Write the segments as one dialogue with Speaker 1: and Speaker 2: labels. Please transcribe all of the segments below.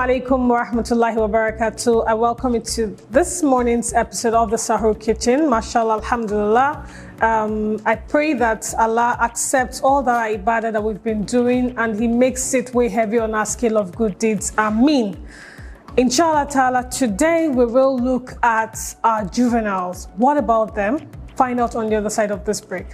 Speaker 1: alaikum wa rahmatullahi wa barakatuh. I welcome you to this morning's episode of the Sahur Kitchen. Mashallah, alhamdulillah. I pray that Allah accepts all the ibadah that we've been doing and He makes it way heavy on our scale of good deeds. Ameen. Inshallah ta'ala, today we will look at our juveniles. What about them? Find out on the other side of this break.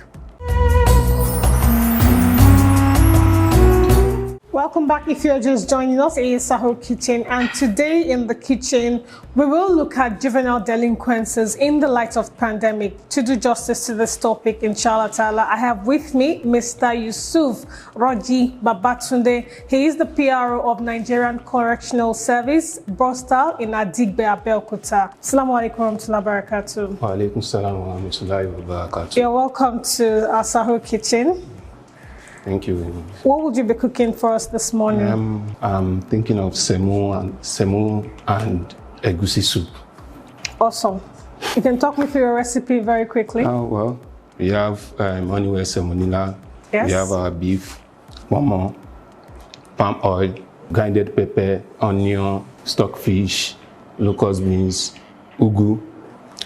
Speaker 1: Welcome back. If you're just joining us, it is Sahur Kitchen, and today in the kitchen we will look at juvenile delinquencies in the light of pandemic. To do justice to this topic, inshallah ta'ala, I have with me Mr. Yusuf Raji Babatunde. He is the PRO of Nigerian Correctional Service, Brostal in Adigbe, Abeokuta. Assalamu alaikum wa rahmatullahi wa barakatuh.
Speaker 2: Wa alaikum salam wa rahmatullahi wa barakatuh.
Speaker 1: You're welcome to our Sahur Kitchen.
Speaker 2: Thank you very much.
Speaker 1: What would you be cooking for us this morning?
Speaker 2: I'm thinking of semo and egusi soup.
Speaker 1: Awesome. You can talk me through your recipe very quickly.
Speaker 2: Well, we have honeywell semolina.
Speaker 1: Yes.
Speaker 2: We have our beef, more, palm oil, grinded pepper, onion, stockfish, locust beans, ugu,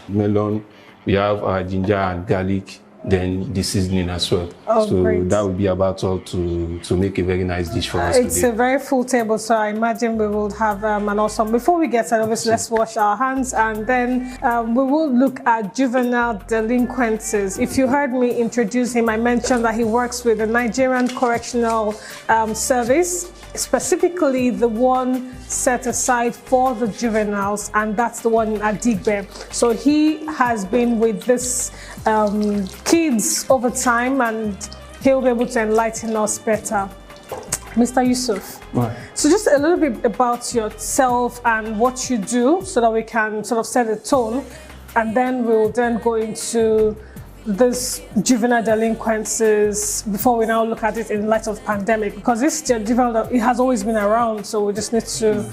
Speaker 2: melon. We have our ginger and garlic. Then the seasoning as well.
Speaker 1: Oh,
Speaker 2: so
Speaker 1: great.
Speaker 2: That would be about all to make a very nice dish for us
Speaker 1: It's
Speaker 2: today.
Speaker 1: a very full table, so I imagine we will have an awesome. Before we get started, obviously, let's wash our hands, and then we will look at juvenile delinquencies. If you heard me introduce him, I mentioned that he works with the Nigerian Correctional Service, specifically the one set aside for the juveniles, and that's the one in Adigbe. So he has been with this kids over time, and he'll be able to enlighten us better. Mr. Yusuf, so just a little bit about yourself and what you do so that we can sort of set a tone, and then we'll then go into this juvenile delinquencies before we now look at it in light of pandemic, because this juvenile, it has always been around, so we just need to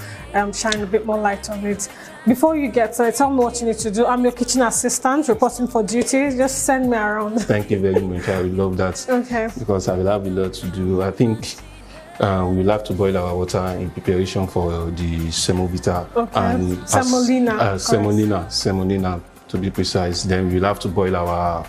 Speaker 1: shine a bit more light on it. Before you get started, tell me what you need to do. I'm your kitchen assistant reporting for duty. Just send me around.
Speaker 2: Thank you very much. I would love that.
Speaker 1: Okay.
Speaker 2: Because I will have a lot to do. I think we will have to boil our water in preparation for the semovita.
Speaker 1: Okay.
Speaker 2: And semolina to be precise. Then we'll have to boil our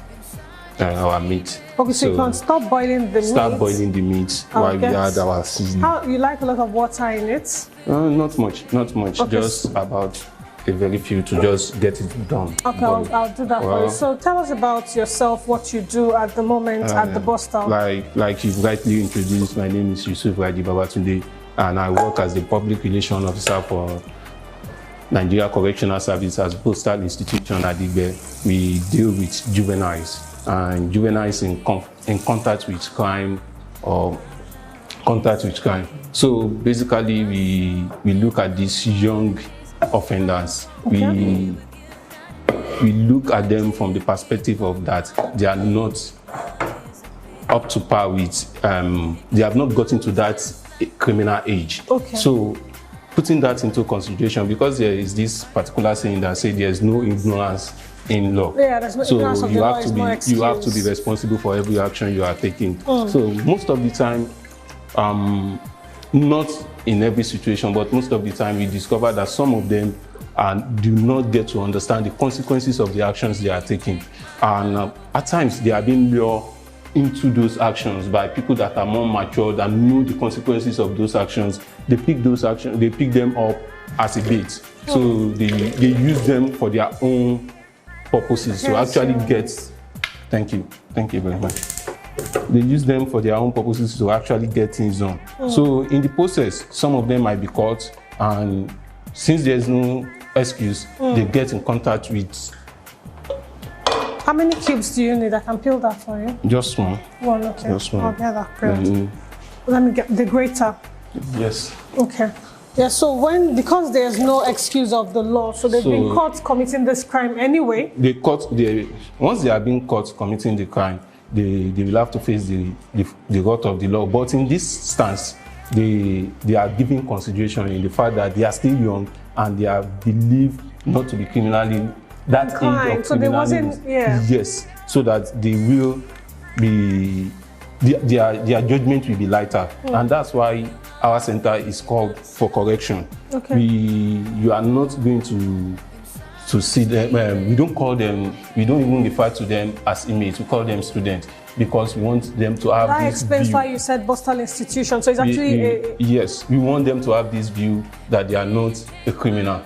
Speaker 2: meat.
Speaker 1: Okay, so you can stop boiling the meat.
Speaker 2: Start boiling the meat while we add our seasoning.
Speaker 1: How you like a lot of water in it?
Speaker 2: Not much. Okay. Just about a very few to just get it done.
Speaker 1: Okay, I'll do that for you. So tell us about yourself, what you do at the moment at the Brostal.
Speaker 2: Like you've rightly introduced, my name is Yusuf Raji Babatunde, and I work as the public relations officer for Nigeria Correctional Service as Postal Institution at Adigbe. We deal with juveniles and juveniles in contact with crime or contact with crime. So basically, we look at these young offenders. Okay. We look at them from the perspective of that they are not up to par with, they have not gotten to that criminal age. Okay. So putting that into consideration, because there is this particular saying that says there's no ignorance in law. Yeah, there's no ignorance of the law. So you have to be responsible for every action you are taking. So most of the time, not in every situation, but most of the time we discover that some of them do not get to understand the consequences of the actions they are taking. And at times they are being lured into those actions by people that are more mature and know the consequences of those actions. They pick those actions, they pick them up as a bait. So they use them for their own purposes to actually get, thank you very much. They use them for their own purposes to actually get things done. So in the process, some of them might be caught, and since there's no excuse, they get in contact with.
Speaker 1: How many cubes do you need? I can peel that for you.
Speaker 2: Just one.
Speaker 1: One, okay.
Speaker 2: Just one.
Speaker 1: I'll get that peeled. Let me get the grater.
Speaker 2: Yes.
Speaker 1: Okay. Yeah, so because there's no excuse of the law, so they've been caught committing this crime anyway.
Speaker 2: Once they are being caught committing the crime, they will have to face the wrath of the law. But in this stance, they are giving consideration in the fact that they are still young and they are believed not to be criminally that age of criminality. So they wasn't, yes, so that they will be their judgment will be lighter. And that's why our center is called for correction.
Speaker 1: Okay.
Speaker 2: You are not going to see them, we don't even refer to them as inmates, we call them students, because we want them to have
Speaker 1: that
Speaker 2: this
Speaker 1: explains
Speaker 2: view.
Speaker 1: why you said Boston institution. So it's actually
Speaker 2: yes, we want them to have this view that they are not a criminal.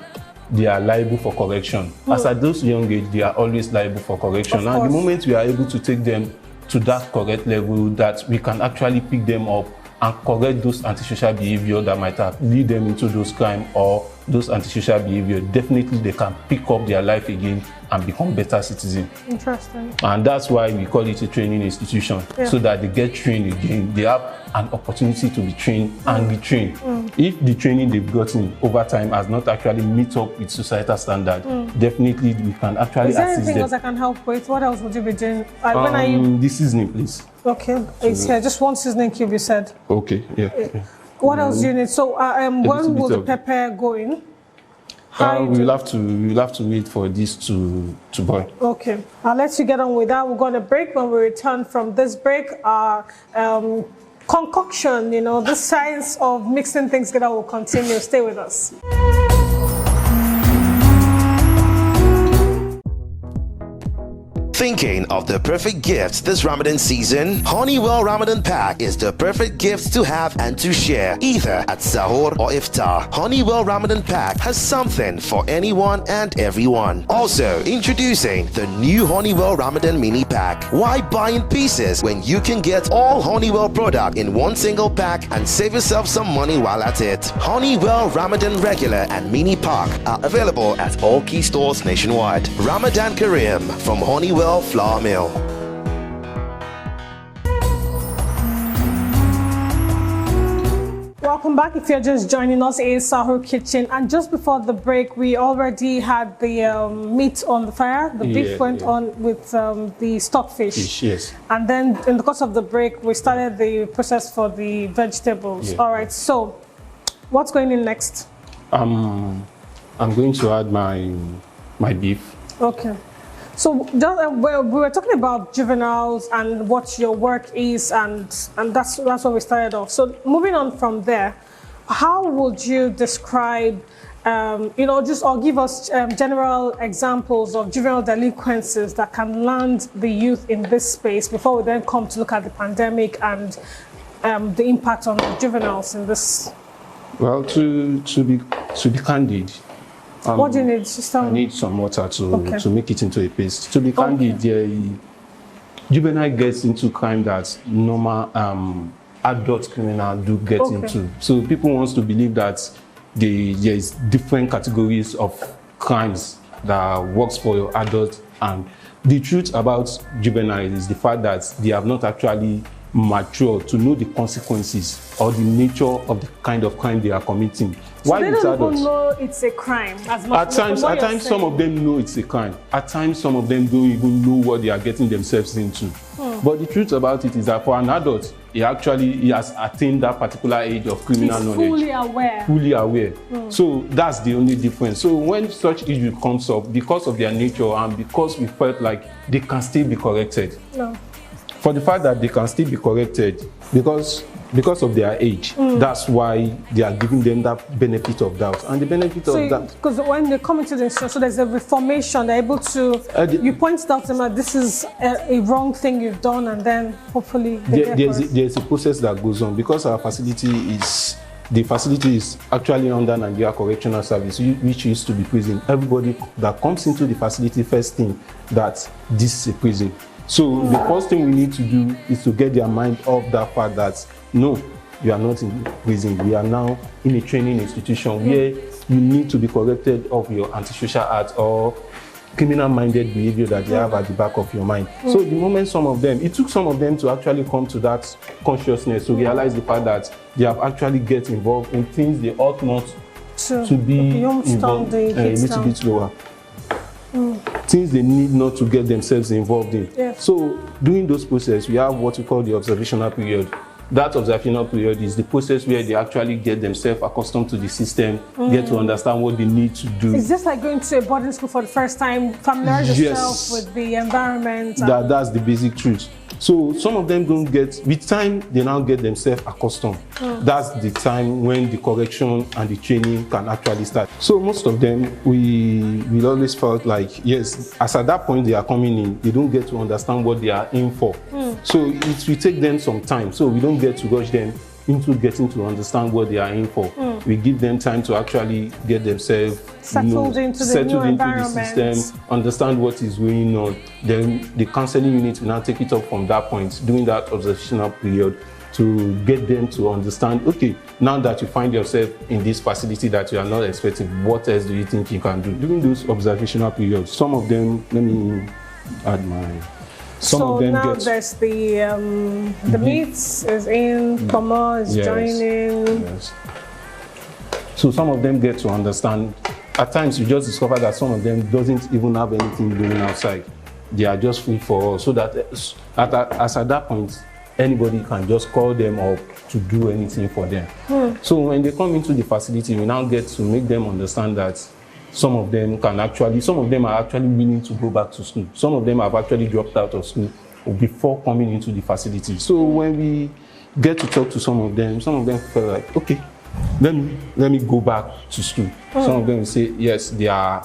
Speaker 2: They are liable for correction. As at those young age, they are always liable for correction. And the moment we are able to take them to that correct level, that we can actually pick them up and correct those antisocial behavior that might have lead them into those crimes or those antisocial behavior, definitely they can pick up their life again and become better citizens.
Speaker 1: Interesting.
Speaker 2: And that's why we call it a training institution, so that they get trained again. They have an opportunity to be trained and retrained. If the training they've gotten over time has not actually meet up with societal standard, definitely we can actually assist them.
Speaker 1: Is there anything else I can help with? What else would you be doing? When are you?
Speaker 2: The seasoning, please.
Speaker 1: Okay, it's here. Just one seasoning cube, you said.
Speaker 2: Okay, yeah.
Speaker 1: What else do you need? So when will the pepper go in?
Speaker 2: We'll have to wait for this to boil.
Speaker 1: Okay, I'll let you get on with that. We're going to break. When we return from this break, our concoction, the science of mixing things together will continue. Stay with us.
Speaker 3: Thinking of the perfect gift this Ramadan season? Honeywell Ramadan Pack is the perfect gift to have and to share, either at Sahur or Iftar. Honeywell Ramadan Pack has something for anyone and everyone. Also, introducing the new Honeywell Ramadan Mini Pack. Why buy in pieces when you can get all Honeywell product in one single pack and save yourself some money while at it? Honeywell Ramadan Regular and Mini Pack are available at all key stores nationwide. Ramadan Kareem from Honeywell Flour Mill.
Speaker 1: Welcome back. If you're just joining us, it's Sahur Kitchen, and just before the break, we already had the meat on the fire. The beef went on with the stockfish.
Speaker 2: Yes.
Speaker 1: And then in the course of the break, we started the process for the vegetables. All right. So, what's going in next? I'm
Speaker 2: going to add my beef.
Speaker 1: Okay. So we were talking about juveniles and what your work is, and that's where we started off. So moving on from there, how would you describe, or give us general examples of juvenile delinquencies that can land the youth in this space before we then come to look at the pandemic and the impact on the juveniles in this?
Speaker 2: Well, to be candid.
Speaker 1: What do you need?
Speaker 2: I need some water to make it into a paste. To be candid, juvenile gets into crime that normal adult criminals do get into. So people want to believe that there is different categories of crimes that works for your adult. And the truth about juveniles is the fact that they have not actually matured to know the consequences or the nature of the kind of crime they are committing.
Speaker 1: So they don't even know it's a crime as much.
Speaker 2: At times some of them know it's a crime. At times some of them don't even know what they are getting themselves into. But the truth about it is that for an adult, he has attained that particular age of criminal knowledge.
Speaker 1: Fully aware.
Speaker 2: Fully aware. So that's the only difference. So when such issue comes up, because of their nature and because we felt like they can still be corrected.
Speaker 1: No.
Speaker 2: For the fact that they can still be corrected because of their age, that's why they are giving them that benefit of doubt. And the benefit of that,
Speaker 1: because when they come into the institution, so there's a reformation, they're able to, you point out to them that this is a wrong thing you've done, and then hopefully
Speaker 2: there's a process that goes on, because our facility is actually under Nigeria Correctional Service, which used to be prison. Everybody that comes into the facility first think that this is a prison. So the first thing we need to do is to get their mind off that fact that no, you are not in prison. We are now in a training institution where you need to be corrected of your antisocial acts or criminal-minded behavior that you have at the back of your mind. So the moment it took some of them to actually come to that consciousness to realize the fact that they have actually get involved in things they ought not to be involved a little bit lower. Things they need not to get themselves involved in.
Speaker 1: Yes.
Speaker 2: So during those processes, we have what we call the observational period. That observational period is the process where they actually get themselves accustomed to the system, get to understand what they need to do.
Speaker 1: Is this like going to a boarding school for the first time, familiarize yourself with the environment?
Speaker 2: That's the basic truth. So some of them don't get, with time, they now get themselves accustomed. That's the time when the correction and the training can actually start. So most of them, we always felt like, yes, as at that point they are coming in, they don't get to understand what they are in for. So it will take them some time. So we don't get to rush them into getting to understand what they are in for. We give them time to actually get themselves
Speaker 1: settled into the
Speaker 2: system, understand what is going on. Then the counseling unit will now take it up from that point, during that observational period, to get them to understand, okay, now that you find yourself in this facility that you are not expecting, what else do you think you can do? During those observational periods, some of them, let me add my...
Speaker 1: So now there's the meats is in, Tomo is joining.
Speaker 2: Yes. So some of them get to understand. At times you just discover that some of them doesn't even have anything doing outside. They are just free for all. So that at that point, anybody can just call them up to do anything for them. So when they come into the facility, we now get to make them understand that some of them are actually willing to go back to school. Some of them have actually dropped out of school before coming into the facility. So when we get to talk to some of them feel like, okay, let me go back to school. Some of them will say, yes, they are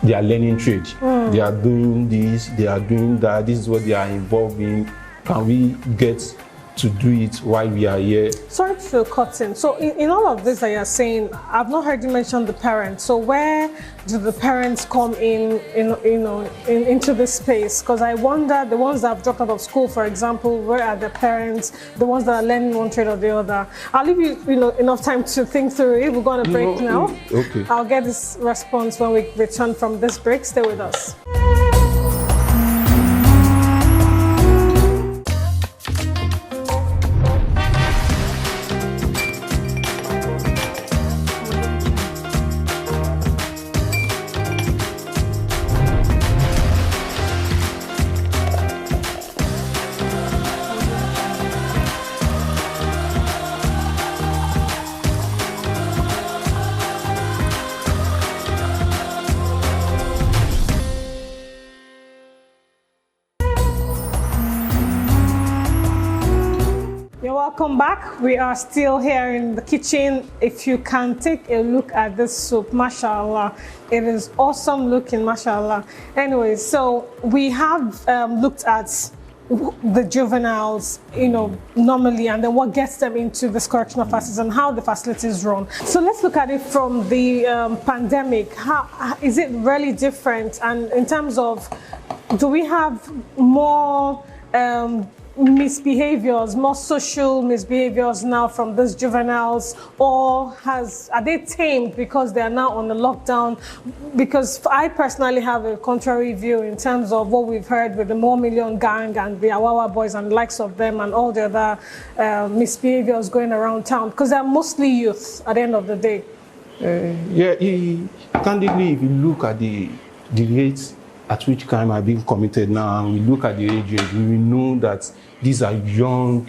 Speaker 2: learning trade. They are doing this, they are doing that, this is what they are involved in. Can we get to do it while we are here? Sorry
Speaker 1: to cut in. So in all of this that you're saying, I've not heard you mention the parents. So where do the parents come into this space? Because I wonder, the ones that have dropped out of school, for example, where are the parents? The ones that are learning one trade or the other? I'll leave you, enough time to think through it. We're going to break now.
Speaker 2: Okay.
Speaker 1: I'll get this response when we return from this break. Stay with us. Welcome back. We are still here in the kitchen. If you can take a look at this soup, mashallah, it is awesome looking, mashallah. Anyway, so we have looked at the juveniles, normally, and then what gets them into this correctional facilities and how the facilities run. So let's look at it from the pandemic. How is it really different? And in terms of, do we have more misbehaviors, more social misbehaviors now from these juveniles, or are they tamed because they are now on the lockdown? Because I personally have a contrary view in terms of what we've heard with the More Million Gang and the Awawa Boys and the likes of them and all the other misbehaviors going around town, because they're mostly youth at the end of the day.
Speaker 2: Candidly, if you look at the rates at which crime are being committed now, and we look at the age range, we know that these are young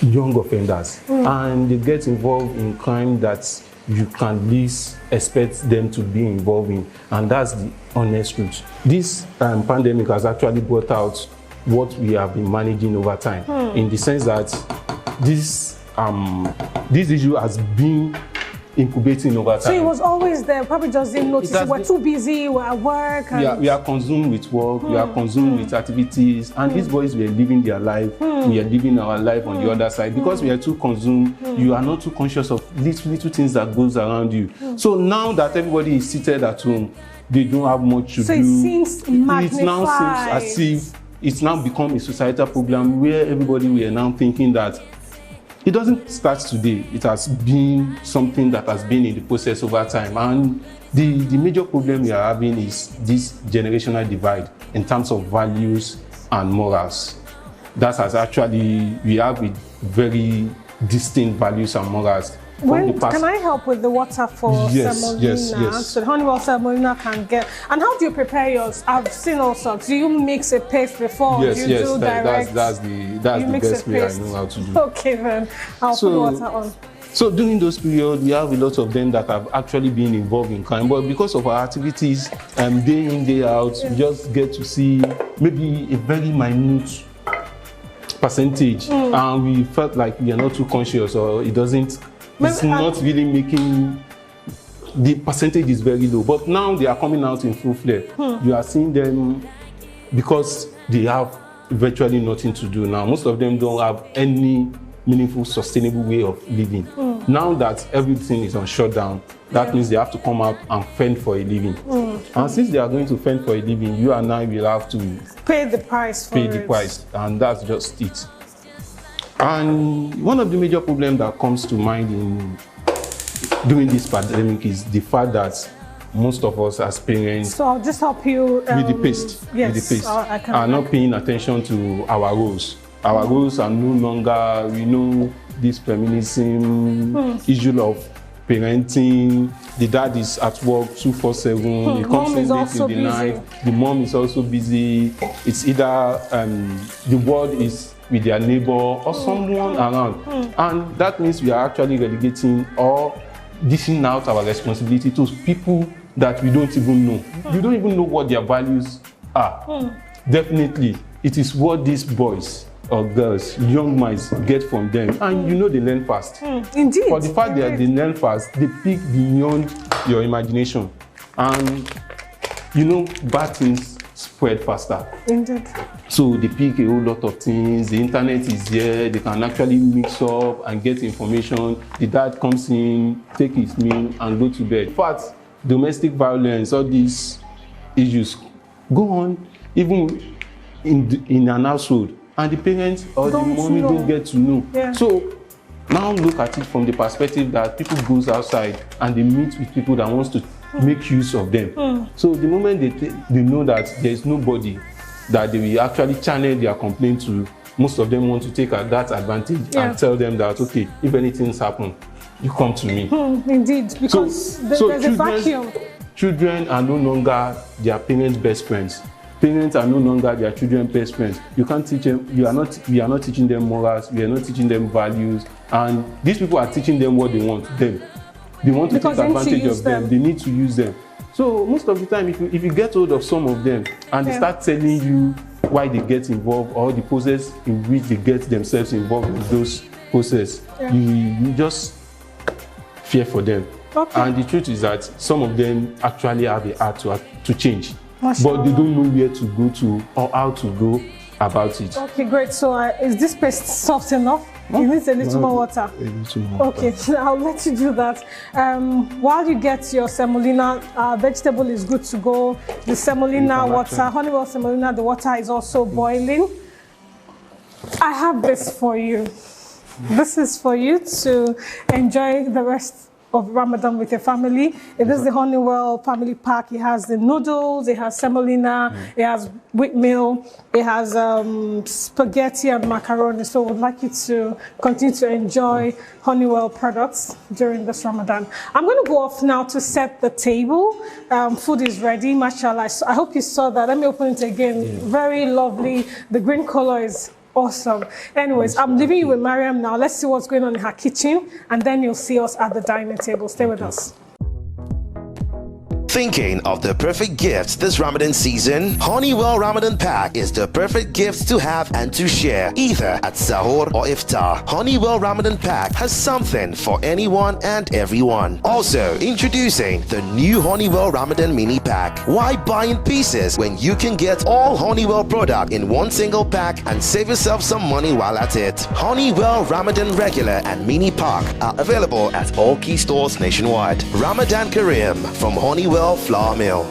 Speaker 2: offenders, and they get involved in crime that you can least expect them to be involved in, and that's the honest truth. This pandemic has actually brought out what we have been managing over time, in the sense that this issue has been incubating over time.
Speaker 1: So it was always there, probably just didn't notice. We're too busy, we're at work. And
Speaker 2: we are consumed with work, we are consumed with activities, and these boys were living their life, we are living our life on the other side. Because we are too consumed, you are not too conscious of little things that goes around you. So now that everybody is seated at home, they don't have much to do.
Speaker 1: So it seems magnified.
Speaker 2: It now seems as if it's now become a societal problem where everybody, we are now thinking that it doesn't start today. It has been something that has been in the process over time. And the major problem we are having is this generational divide in terms of values and morals. That has actually, we have very distinct values and morals.
Speaker 1: Can I help with the water for semolina?
Speaker 2: Yes.
Speaker 1: So the Honeywell semolina can get. And how do you prepare yours? I've seen all sorts. Do you mix a paste before?
Speaker 2: Yes,
Speaker 1: do you do direct?
Speaker 2: That's the best way I know how to do.
Speaker 1: Okay then, I'll put water on.
Speaker 2: So during those periods, we have a lot of them that have actually been involved in crime. But because of our activities, day in, day out, we just get to see maybe a very minute percentage, and we felt like we are not too conscious, or it's not really making, the percentage is very low. But now they are coming out in full flare. You are seeing them because they have virtually nothing to do now. Most of them don't have any meaningful, sustainable way of living. Now that everything is on shutdown, that means they have to come out and fend for a living. And since they are going to fend for a living, you and I will have to
Speaker 1: pay the price for it.
Speaker 2: And that's just it. And one of the major problems that comes to mind during this pandemic is the fact that most of us as parents,
Speaker 1: so I'll just help you
Speaker 2: with the pace, are not paying attention to our roles. Our roles are no longer, we know, this feminism issue of parenting. The dad is at work 2/4/7. He comes in late in the night. The mom is also busy. It's either the world is with their neighbor or someone around. And that means we are actually relegating or dishing out our responsibility to people that we don't even know. You don't even know what their values are. Definitely, it is what these boys or girls, young minds, get from them, and you know they learn fast.
Speaker 1: Indeed.
Speaker 2: For the fact that they learn fast, they peak beyond your imagination, and you know bad things spread faster.
Speaker 1: Indeed.
Speaker 2: So they pick a whole lot of things. The internet is there. They can actually mix up and get information. The dad comes in, take his meal, and go to bed. In fact, domestic violence, all these issues go on even in an household. And the parents or the mommy don't get to know. So now look at it from the perspective that people goes outside and they meet with people that wants to make use of them. So the moment they know that there is nobody that they will actually channel their complaint to, most of them want to take that advantage and tell them that, okay, if anything's happened, you come to me. Indeed,
Speaker 1: because there's a vacuum.
Speaker 2: Children are no longer their parents' best friends. Parents are no longer their children's best friends. You can't teach them. We are not teaching them morals. We are not teaching them values. And these people are teaching them what they want. They want to take advantage of them. They need to use them. So most of the time, if you get hold of some of them and they start telling you why they get involved or the process in which they get themselves involved in those processes, you just fear for them. And the truth is that some of them actually have a heart to change. But they don't know where to go to or how to go about it. Okay, great. So is this paste soft enough? It needs a little more water. A little more water. Okay, I'll let you do that. While you get your semolina, vegetable is good to go. The semolina water, Honeywell semolina, the water is also boiling. I have this for you. This is for you to enjoy the rest of Ramadan with your family. It is the Honeywell family pack. It has the noodles, it has semolina, it has wheat meal, it has spaghetti and macaroni. So we'd like you to continue to enjoy Honeywell products during this Ramadan. I'm going to go off now to set the table. Food is ready, mashallah. I hope you saw that. Let me open it again. Very lovely. The green color is awesome. Anyways, I'm leaving you with Mariam now. Let's see what's going on in her kitchen, and then you'll see us at the dining table. Stay with us.
Speaker 3: Thinking of the perfect gifts this Ramadan season? Honeywell Ramadan Pack is the perfect gifts to have and to share, either at Sahur or Iftar. Honeywell Ramadan Pack has something for anyone and everyone. Also, introducing the new Honeywell Ramadan Mini Pack. Why buy in pieces when you can get all Honeywell product in one single pack and save yourself some money while at it? Honeywell Ramadan Regular and Mini Pack are available at all key stores nationwide. Ramadan Kareem from Honeywell Flour Mill.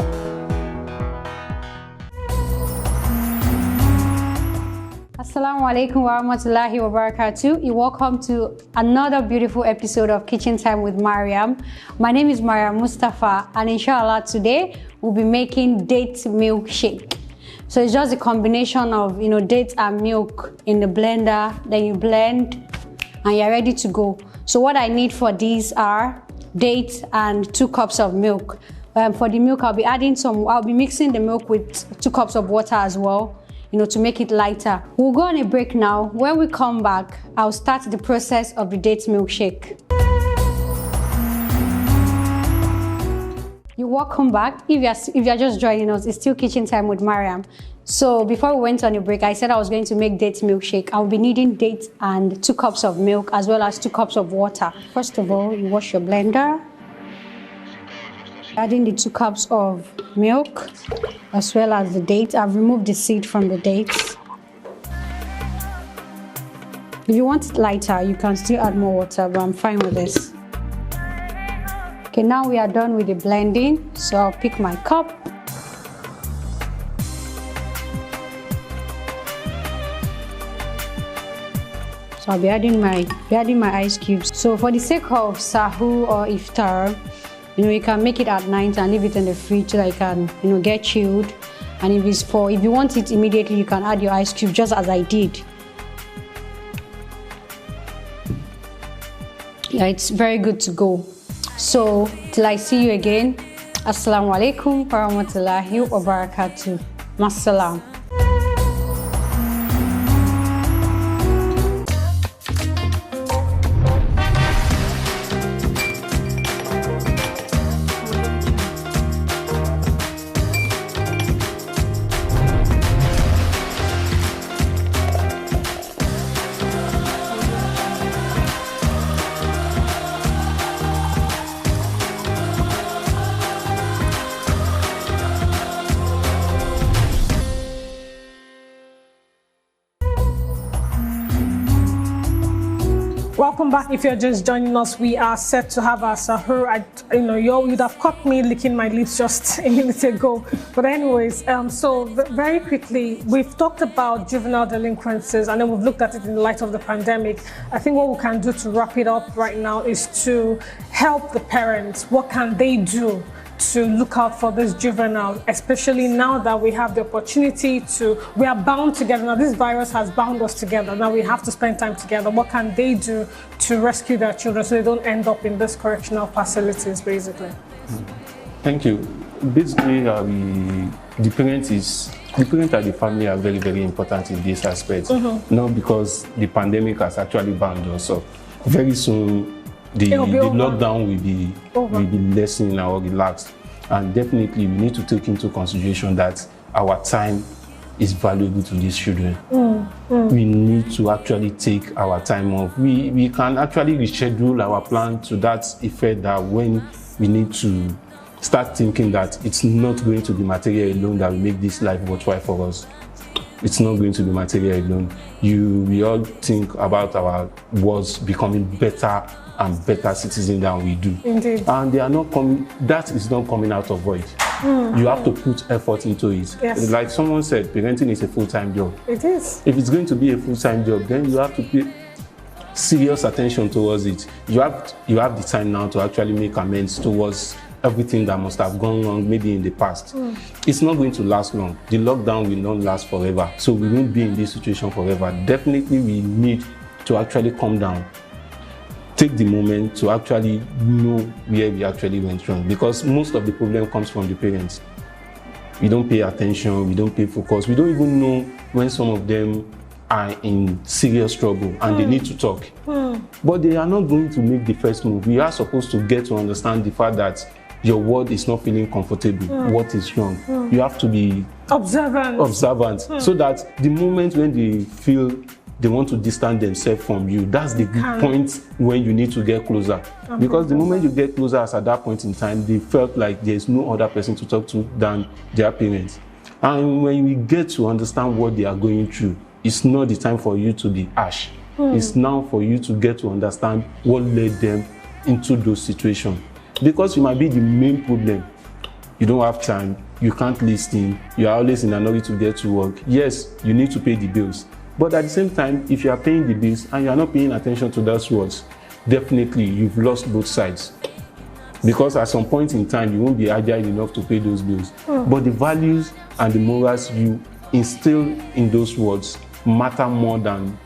Speaker 4: Assalamu alaikum wa rahmatullahi wa barakatuh. Welcome to another beautiful episode of Kitchen Time with Mariam. My name is Mariam Mustafa, and inshallah today we'll be making date milkshake. So it's just a combination of dates and milk in the blender. Then you blend and you're ready to go. So what I need for these are dates and 2 cups of milk. For the milk, I'll be mixing the milk with 2 cups of water as well, to make it lighter. We'll go on a break now. When we come back, I'll start the process of the date milkshake. You're welcome back. If you're just joining us, it's still kitchen time with Mariam. So before we went on a break, I said I was going to make date milkshake. I'll be needing dates and 2 cups of milk as well as 2 cups of water. First of all, you wash your blender. Adding the 2 cups of milk as well as the dates. I've removed the seed from the dates. If you want it lighter, you can still add more water, but I'm fine with this. Okay, now we are done with the blending, so I'll pick my cup. So I'll be adding my ice cubes. So for the sake of sahur or iftar, you can make it at night and leave it in the fridge so that it can, get chilled. And if you want it immediately, you can add your ice cubes just as I did. Yeah, it's very good to go. So till I see you again, assalamu alaikum warahmatullahi wabarakatuh. Masalam.
Speaker 1: Welcome back. If you're just joining us, we are set to have our sahur. You would have caught me licking my lips just a minute ago. But anyways, so very quickly, we've talked about juvenile delinquencies and then we've looked at it in the light of the pandemic. I think what we can do to wrap it up right now is to help the parents. What can they do to look out for this juvenile, especially now that we have the opportunity we are bound together. Now this virus has bound us together. Now we have to spend time together. What can they do to rescue their children so they don't end up in these correctional facilities, basically?
Speaker 2: Thank you. Basically, the parent and the family are very, very important in this aspect. Not because the pandemic has actually bound us up. Very soon, the lockdown will be lessened or relaxed, and definitely we need to take into consideration that our time is valuable to these children. We need to actually take our time off. We can actually reschedule our plan to that effect, that when we need to start thinking that it's not going to be material alone that will make this life worthwhile for us. It's not going to be material alone. We all think about our worlds becoming better and better citizens than we do.
Speaker 1: Indeed.
Speaker 2: And they are not coming, that is not coming out of void. You have to put effort into it.
Speaker 1: Yes.
Speaker 2: Like someone said, parenting is a full-time job.
Speaker 1: It is.
Speaker 2: If it's going to be a full-time job, then you have to pay serious attention towards it. You have the time now to actually make amends towards everything that must have gone wrong maybe in the past. It's not going to last long. The lockdown will not last forever. So we won't be in this situation forever. Definitely we need to actually calm down. Take the moment to actually know where we actually went wrong, because most of the problem comes from the parents. We don't pay attention, we don't pay focus, we don't even know when some of them are in serious trouble and they need to talk. But they are not going to make the first move. We are supposed to get to understand the fact that your word is not feeling comfortable. What is wrong? You have to be observant so that the moment when they feel they want to distance themselves from you, that's the point when you need to get closer. Because the moment you get closer, as at that point in time, they felt like there's no other person to talk to than their parents. And when we get to understand what they are going through, it's not the time for you to be harsh. It's now for you to get to understand what led them into those situations. Because you might be the main problem. You don't have time, you can't listen, you are always in a hurry to get to work. Yes, you need to pay the bills. But at the same time, if you are paying the bills and you are not paying attention to those words, definitely you've lost both sides. Because at some point in time, you won't be agile enough to pay those bills. But the values and the morals you instill in those words matter more than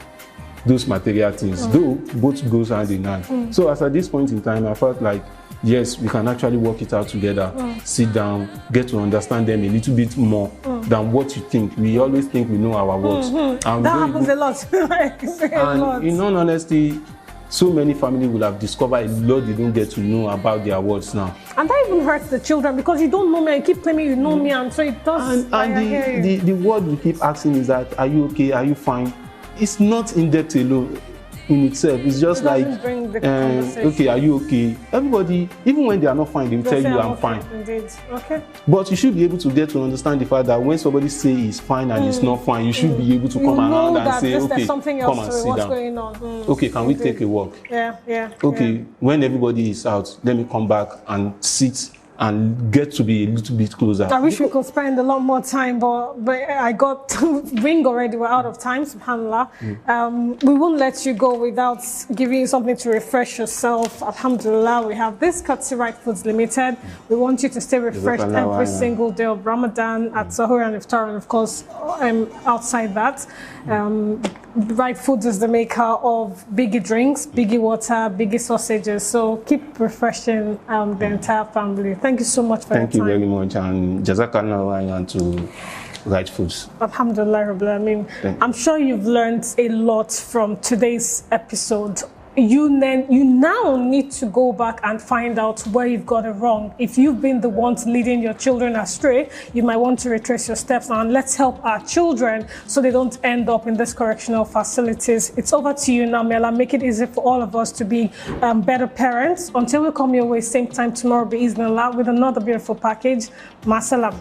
Speaker 2: those material things, though both goes hand in hand. So as at this point in time, I felt like, yes, we can actually work it out together, sit down, get to understand them a little bit more than what you think. We always think we know our words. And
Speaker 1: that happens a lot.
Speaker 2: And in all honesty, so many families will have discovered a lot they don't get to know about their words now.
Speaker 1: And that even hurts the children because you don't know me and you keep claiming you know me, and so it does.
Speaker 2: And the word we keep asking is that, are you okay? Are you fine? It's not in depth alone in itself. It's just like, okay, are you okay? Everybody, even when they are not fine, they will tell you I'm fine.
Speaker 1: Indeed. Okay.
Speaker 2: But you should be able to get to understand the fact that when somebody say he's fine and he's not fine, you should be able to come around and say, okay, come and sit down.
Speaker 1: Going on?
Speaker 2: Okay, can we take a walk?
Speaker 1: Yeah.
Speaker 2: Okay, when everybody is out, let me come back and sit and get to be a little bit closer.
Speaker 1: I wish we could spend a lot more time, but I got ring already. We're out of time, subhanAllah. We won't let you go without giving you something to refresh yourself. Alhamdulillah, we have this Courtesy Right Foods Limited. We want you to stay refreshed every single day of Ramadan at Sahur and Iftar, and of course, outside that. Right Foods is the maker of Biggie drinks, Biggie water, Biggie sausages. So keep refreshing the entire family. Thank you so much for your time.
Speaker 2: Thank you very much, and Jazakumullahu to Right Foods.
Speaker 1: Alhamdulillah Rabbil Alameen. I'm sure you've learned a lot from today's episode. You now need to go back and find out where you've got it wrong. If you've been the ones leading your children astray, you might want to retrace your steps, and let's help our children so they don't end up in these correctional facilities. It's over to you now, Mela. Make it easy for all of us to be better parents. Until we come your way, same time tomorrow, bi'Iznillah, with another beautiful package. Ma salam.